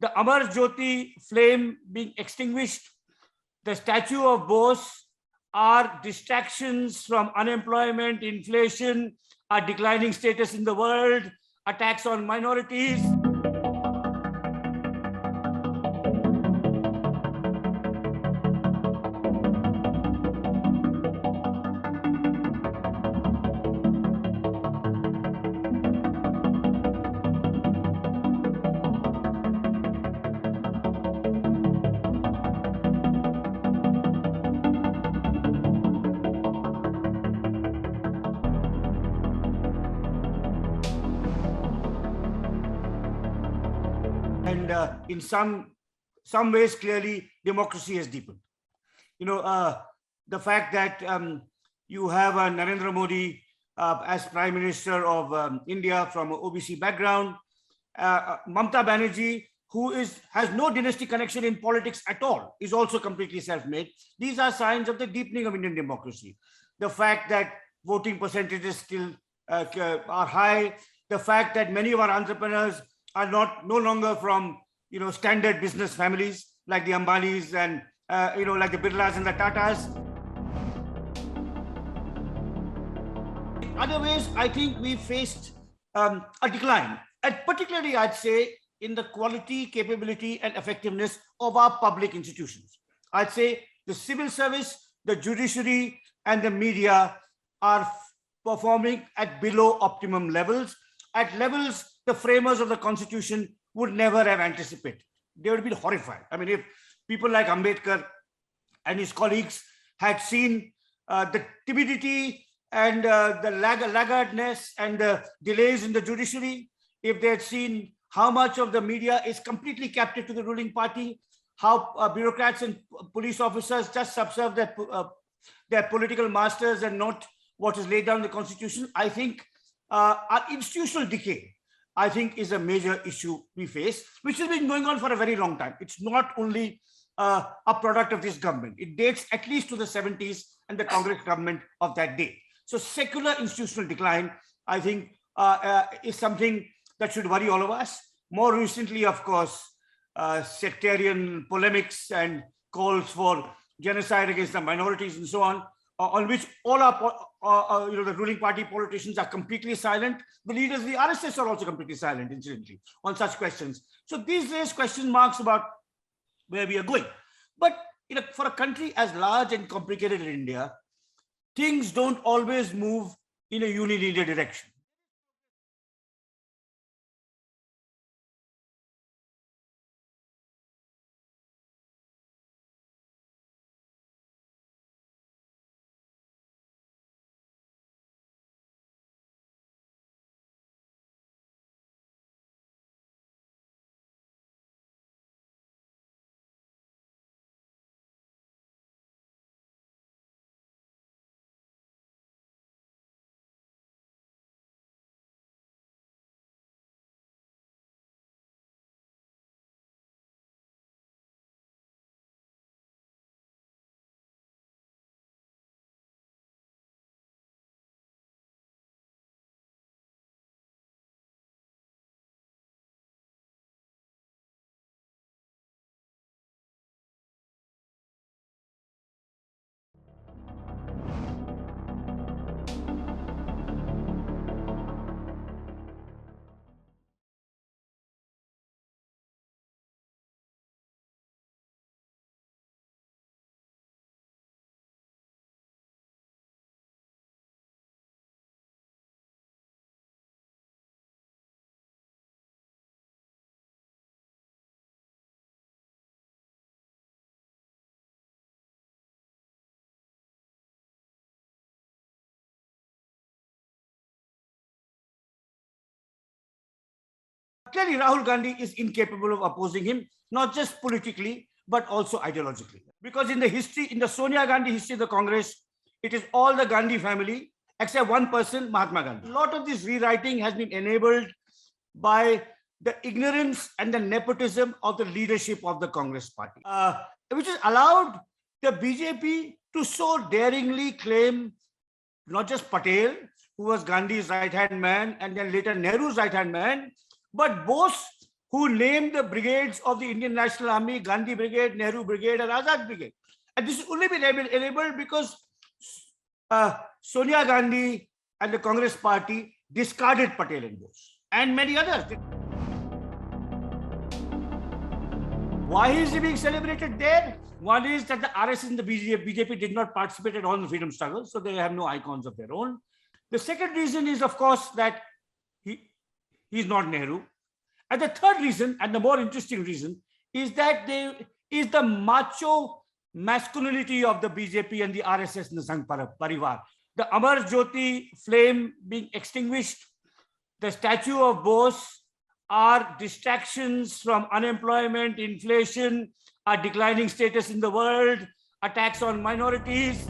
the Amar Jyoti flame being extinguished, the statue of Bose are distractions from unemployment, inflation, our declining status in the world, attacks on minorities. And in some ways, clearly, democracy has deepened. The fact that you have Narendra Modi as Prime Minister of India from an OBC background, Mamata Banerjee, who has no dynasty connection in politics at all, is also completely self-made. These are signs of the deepening of Indian democracy. The fact that voting percentages still are high, the fact that many of our entrepreneurs are no longer from standard business families like the Ambanis and like the Birlas and the Tatas. In other ways, I think we faced a decline, and particularly I'd say in the quality, capability, and effectiveness of our public institutions. I'd say the civil service, the judiciary, and the media are performing at below optimum levels, at levels the framers of the Constitution would never have anticipated. They would have been horrified. I mean, if people like Ambedkar and his colleagues had seen the timidity and the laggardness and the delays in the judiciary, if they had seen how much of the media is completely captive to the ruling party, how bureaucrats and police officers just subserve their political masters and not what is laid down in the Constitution, I think our institutional decay, I think, is a major issue we face, which has been going on for a very long time. It's not only a product of this government. It dates at least to the 70s and the Congress government of that day. So secular institutional decline, I think, is something that should worry all of us. More recently, of course, sectarian polemics and calls for genocide against the minorities and so on which all our the ruling party politicians are completely silent. The leaders of the RSS are also completely silent, incidentally, on such questions. So these raise question marks about where we are going. But for a country as large and complicated as India, things don't always move in a unilinear direction. Clearly, Rahul Gandhi is incapable of opposing him, not just politically, but also ideologically. Because in the Sonia Gandhi history of the Congress, it is all the Gandhi family, except one person, Mahatma Gandhi. A lot of this rewriting has been enabled by the ignorance and the nepotism of the leadership of the Congress party, which has allowed the BJP to so daringly claim not just Patel, who was Gandhi's right-hand man, and then later Nehru's right-hand man, but Bose, who named the brigades of the Indian National Army Gandhi Brigade, Nehru Brigade, and Azad Brigade. And this has only been enabled because Sonia Gandhi and the Congress Party discarded Patel and Bose and many others. Why is he being celebrated there? One is that the RSS and the BJP did not participate at all in the freedom struggle, so they have no icons of their own. The second reason is, of course, that he's not Nehru. And the third reason, and the more interesting reason, is that there is the macho masculinity of the BJP and the RSS and the Sangh Parivar. The Amar Jyoti flame being extinguished, the statue of Bose are distractions from unemployment, inflation, a declining status in the world, attacks on minorities.